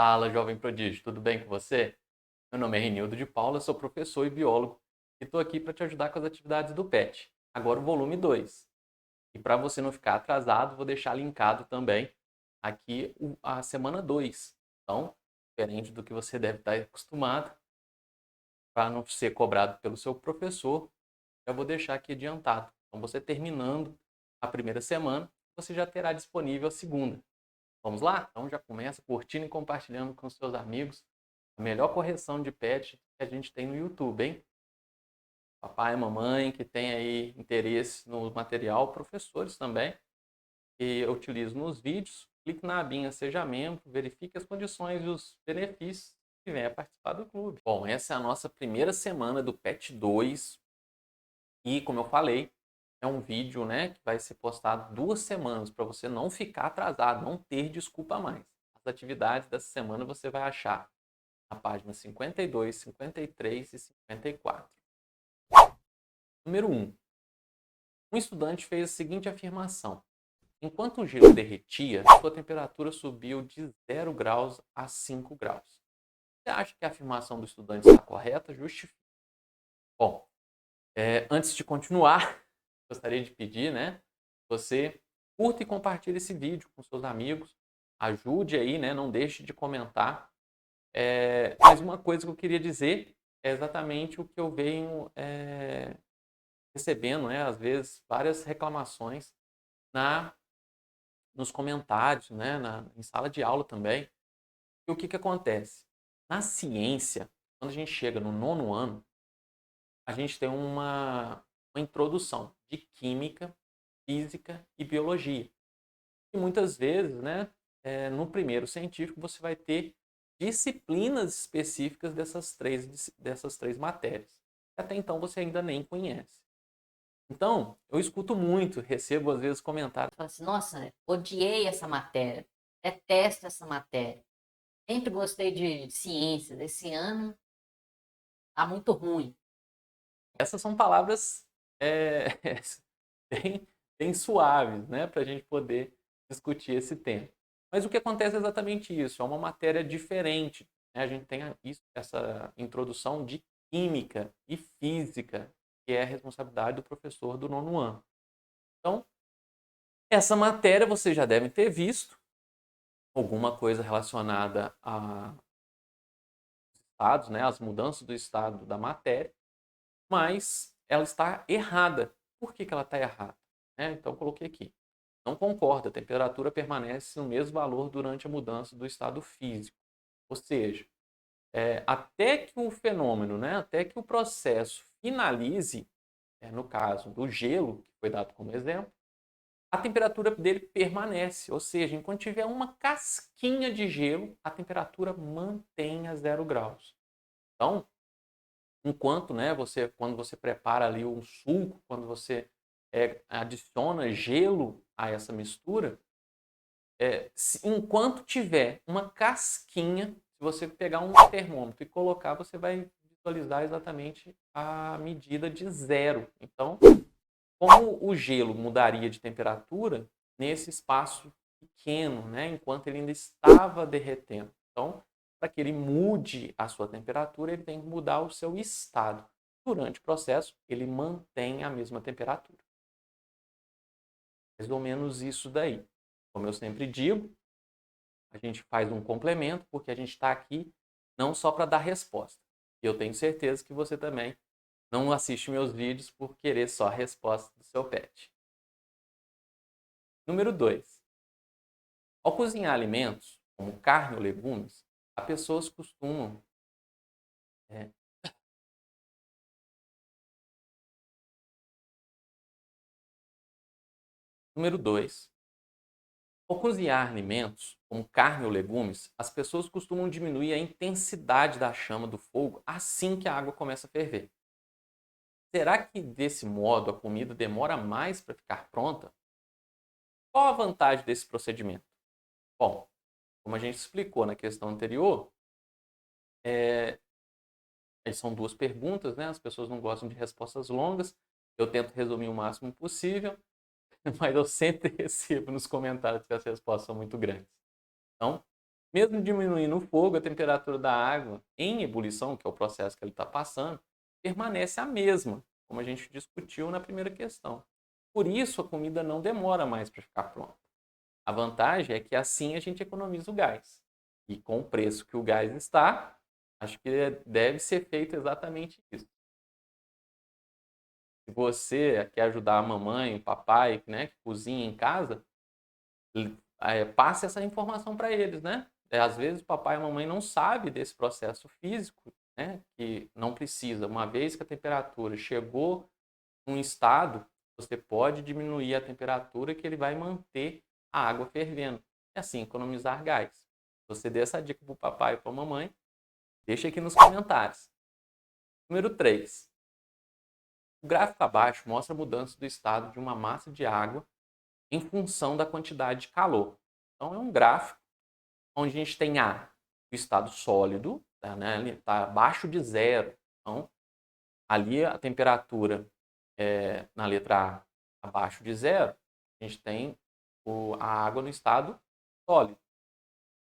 Fala, jovem prodígio, tudo bem com você? Meu nome é Renildo de Paula, sou professor e biólogo e estou aqui para te ajudar com as atividades do PET. Agora o volume 2. E para você não ficar atrasado, vou deixar linkado também aqui a semana 2. Então, diferente do que você deve estar acostumado, para não ser cobrado pelo seu professor, já vou deixar aqui adiantado. Então, você terminando a primeira semana, você já terá disponível a segunda. Vamos lá? Então já começa curtindo e compartilhando com seus amigos a melhor correção de pet que a gente tem no YouTube, hein? Papai e mamãe que tem aí interesse no material, professores também, que eu utilizo nos vídeos, clique na abinha Seja Membro, verifique as condições e os benefícios e venha participar do clube. Bom, essa é a nossa primeira semana do PET 2 e, como eu falei, é um vídeo, né, que vai ser postado 2 semanas para você não ficar atrasado, não ter desculpa mais. As atividades dessa semana você vai achar na página 52, 53 e 54. Número 1. Um estudante fez a seguinte afirmação: enquanto o gelo derretia, sua temperatura subiu de 0 graus a 5 graus. Você acha que a afirmação do estudante está correta? Justifique. Bom, antes de continuar, gostaria de pedir, né, você curta e compartilhe esse vídeo com seus amigos, ajude aí, né, não deixe de comentar. Mas uma coisa que eu queria dizer é exatamente o que eu venho recebendo, né, às vezes, várias reclamações nos comentários, né, em sala de aula também. E o que acontece? Na ciência, quando a gente chega no 9º ano, a gente tem uma introdução de química, física e biologia. E muitas vezes, né, no primeiro científico, você vai ter disciplinas específicas dessas três matérias. Até então você ainda nem conhece. Então, eu escuto muito, recebo às vezes comentários. Fala assim, nossa, odiei essa matéria, detesto essa matéria. Sempre gostei de ciências, esse ano tá muito ruim. Essas são palavras é, bem, bem suaves, né, para a gente poder discutir esse tema. Mas o que acontece é exatamente isso, é uma matéria diferente. Né? A gente tem essa introdução de química e física, que é a responsabilidade do professor do 9º ano. Então, essa matéria você já deve ter visto, alguma coisa relacionada a estados, né, as mudanças do estado da matéria, mas ela está errada. Por que ela está errada? Então, eu coloquei aqui. Não concorda, a temperatura permanece no mesmo valor durante a mudança do estado físico. Ou seja, até que o fenômeno, né, até que o processo finalize, no caso do gelo, que foi dado como exemplo, a temperatura dele permanece. Ou seja, enquanto tiver uma casquinha de gelo, a temperatura mantém a 0 graus. Então, enquanto, né, quando você prepara ali um suco, quando você adiciona gelo a essa mistura, enquanto tiver uma casquinha, se você pegar um termômetro e colocar, você vai visualizar exatamente a medida de 0. Então, como o gelo mudaria de temperatura nesse espaço pequeno, né, enquanto ele ainda estava derretendo. Então, para que ele mude a sua temperatura, ele tem que mudar o seu estado. Durante o processo, ele mantém a mesma temperatura. Mais ou menos isso daí. Como eu sempre digo, a gente faz um complemento, porque a gente está aqui não só para dar resposta. E eu tenho certeza que você também não assiste meus vídeos por querer só a resposta do seu pet. Número 2. Ao cozinhar alimentos, como carne ou legumes, as pessoas costumam é, Número 2. Ao cozinhar alimentos, como carne ou legumes, as pessoas costumam diminuir a intensidade da chama do fogo assim que a água começa a ferver. Será que desse modo a comida demora mais para ficar pronta? Qual a vantagem desse procedimento? Bom, como a gente explicou na questão anterior, são 2 perguntas, né? As pessoas não gostam de respostas longas. Eu tento resumir o máximo possível, mas eu sempre recebo nos comentários que as respostas são muito grandes. Então, Mesmo diminuindo o fogo, a temperatura da água em ebulição, que é o processo que ele está passando, permanece a mesma, como a gente discutiu na primeira questão. Por isso, a comida não demora mais para ficar pronta. A vantagem é que assim a gente economiza o gás. E com o preço que o gás está, acho que deve ser feito exatamente isso. Se você quer ajudar a mamãe, o papai, né, que cozinha em casa, passe essa informação para eles, né? Às vezes o papai e a mamãe não sabem desse processo físico, né? Que não precisa. Uma vez que a temperatura chegou num estado, você pode diminuir a temperatura que ele vai manter a água fervendo. E assim, economizar gás. Se você der essa dica para o papai e para a mamãe, deixa aqui nos comentários. Número 3. O gráfico abaixo mostra a mudança do estado de uma massa de água em função da quantidade de calor. Então, é um gráfico onde a gente tem o estado sólido, tá, né? Está abaixo de zero. Então, ali a temperatura na letra A abaixo de zero, a gente tem a água no estado sólido.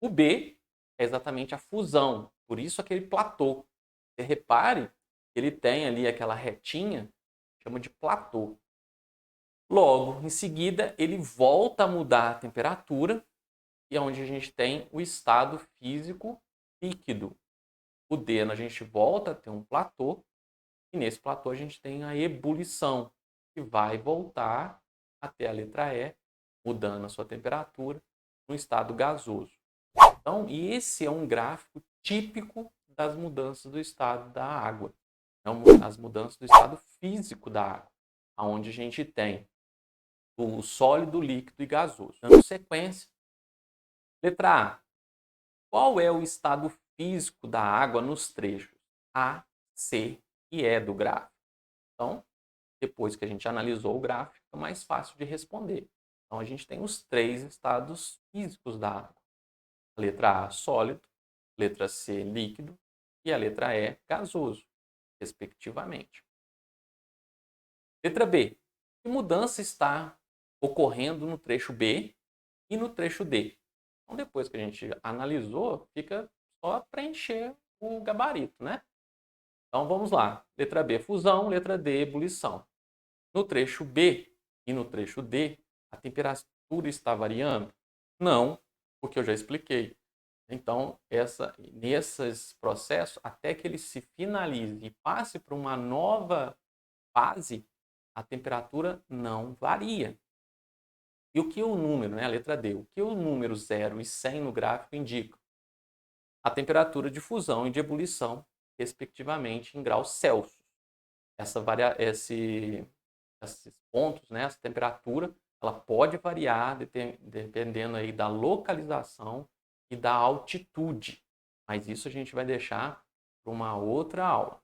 O B é exatamente a fusão, por isso aquele platô. Você repare que ele tem ali aquela retinha, chama de platô. Logo, em seguida, ele volta a mudar a temperatura, e é onde a gente tem o estado físico líquido. O D, a gente volta a ter um platô, e nesse platô a gente tem a ebulição, que vai voltar até a letra E, mudando a sua temperatura, no estado gasoso. Então, esse é um gráfico típico das mudanças do estado da água. Então, as mudanças do estado físico da água, onde a gente tem o sólido, líquido e gasoso. Dando sequência, letra A. Qual é o estado físico da água nos trechos A, C e E do gráfico? Então, depois que a gente analisou o gráfico, é mais fácil de responder. Então, a gente tem os 3 estados físicos da água. A letra A, sólido, letra C, líquido e a letra E, gasoso, respectivamente. Letra B. Que mudança está ocorrendo no trecho B e no trecho D? Então, depois que a gente analisou, fica só preencher o gabarito, né? Então, vamos lá. Letra B, fusão. Letra D, ebulição. No trecho B e no trecho D, a temperatura está variando? Não, porque eu já expliquei. Então, nesses processos, até que ele se finalize e passe para uma nova fase, a temperatura não varia. E o que o número, né, a letra D, o que o número 0 e 100 no gráfico indicam? A temperatura de fusão e de ebulição, respectivamente, em graus Celsius. Esses pontos, né, essa temperatura, ela pode variar dependendo aí da localização e da altitude. Mas isso a gente vai deixar para uma outra aula.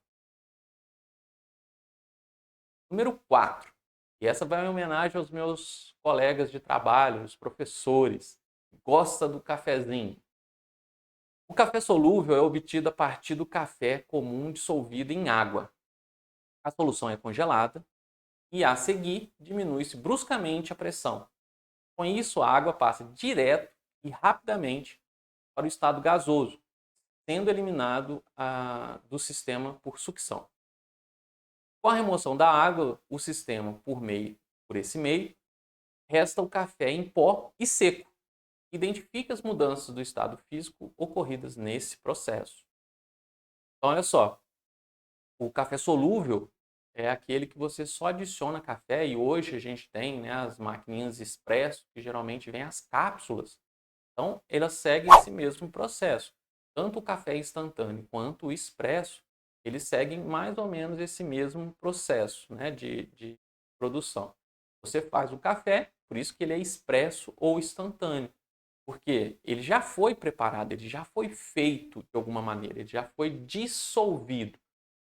Número 4. E essa vai em homenagem aos meus colegas de trabalho, os professores. Gosta do cafezinho. O café solúvel é obtido a partir do café comum dissolvido em água. A solução é congelada e, a seguir, diminui-se bruscamente a pressão. Com isso, a água passa direto e rapidamente para o estado gasoso, sendo eliminado do sistema por sucção. Com a remoção da água, o sistema por esse meio, resta o café em pó e seco. Identifique as mudanças do estado físico ocorridas nesse processo. Então, olha só, o café solúvel é aquele que você só adiciona café, e hoje a gente tem, né, as maquininhas expresso, que geralmente vêm as cápsulas. Então, elas seguem esse mesmo processo. Tanto o café instantâneo quanto o expresso, eles seguem mais ou menos esse mesmo processo, né, de produção. Você faz o café, por isso que ele é expresso ou instantâneo. Porque ele já foi preparado, ele já foi feito de alguma maneira, ele já foi dissolvido.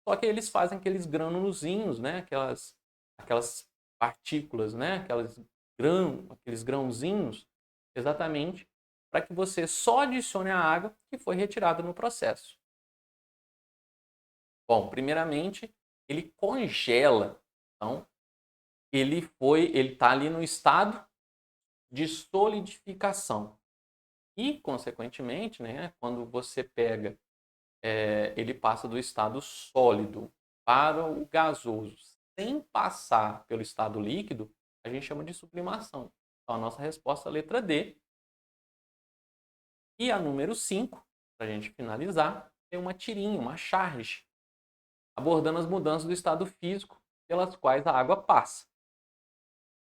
Só que eles fazem aqueles granulozinhos, né? Aquelas partículas, né? Aqueles grãozinhos, exatamente para que você só adicione a água que foi retirada no processo. Bom, primeiramente, ele congela. Então, ele está ali no estado de solidificação. E, consequentemente, né, quando você pega, ele passa do estado sólido para o gasoso, sem passar pelo estado líquido, a gente chama de sublimação. Então, a nossa resposta é a letra D. E a número 5, para a gente finalizar, tem uma tirinha, uma charge, abordando as mudanças do estado físico pelas quais a água passa.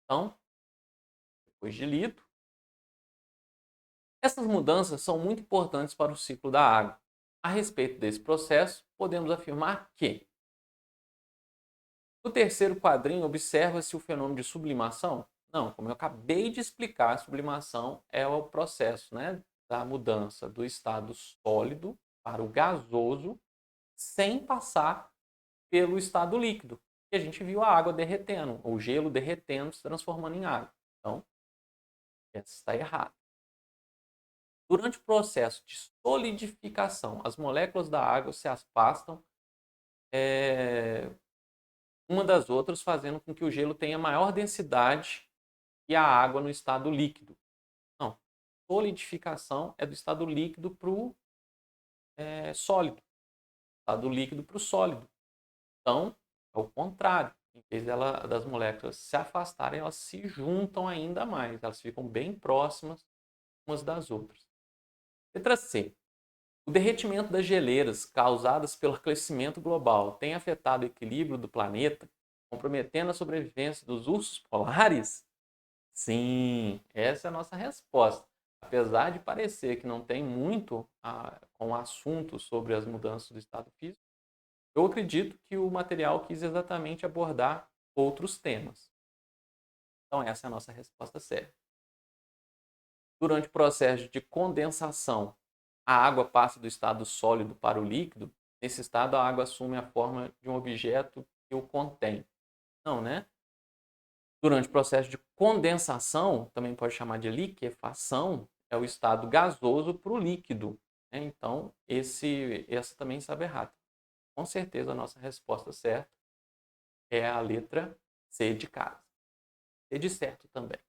Então, depois de lido, essas mudanças são muito importantes para o ciclo da água. A respeito desse processo, podemos afirmar que no terceiro quadrinho observa-se o fenômeno de sublimação? Não, como eu acabei de explicar, a sublimação é o processo, né, da mudança do estado sólido para o gasoso sem passar pelo estado líquido. E a gente viu a água derretendo, o gelo derretendo, se transformando em água. Então, essa está errada. Durante o processo de solidificação, as moléculas da água se afastam uma das outras, fazendo com que o gelo tenha maior densidade que a água no estado líquido. Não, solidificação é do estado líquido para o sólido, estado líquido para o sólido. Então, é o contrário. Em vez das moléculas se afastarem, elas se juntam ainda mais, elas ficam bem próximas umas das outras. Letra C. O derretimento das geleiras causadas pelo aquecimento global tem afetado o equilíbrio do planeta, comprometendo a sobrevivência dos ursos polares? Sim, essa é a nossa resposta. Apesar de parecer que não tem muito com o assunto sobre as mudanças do estado físico, eu acredito que o material quis exatamente abordar outros temas. Então, essa é a nossa resposta certa. Durante o processo de condensação, a água passa do estado sólido para o líquido. Nesse estado, a água assume a forma de um objeto que o contém. Não, né? Durante o processo de condensação, também pode chamar de liquefação, é o estado gasoso para o líquido. Né? Então, essa também estava errada. Com certeza, a nossa resposta certa é a letra C de casa. C de certo também.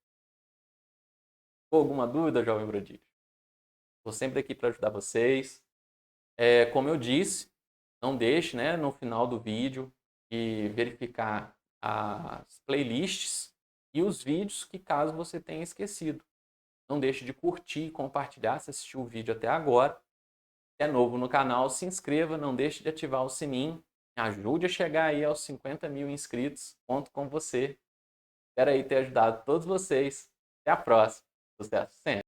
Ficou alguma dúvida, jovem prodígio? Estou sempre aqui para ajudar vocês. Como eu disse, não deixe, né, no final do vídeo de verificar as playlists e os vídeos que caso você tenha esquecido. Não deixe de curtir e compartilhar se assistiu o vídeo até agora. Se é novo no canal, se inscreva, não deixe de ativar o sininho. Ajude a chegar aí aos 50 mil inscritos. Conto com você. Espero aí ter ajudado todos vocês. Até a próxima. Sucesso sempre!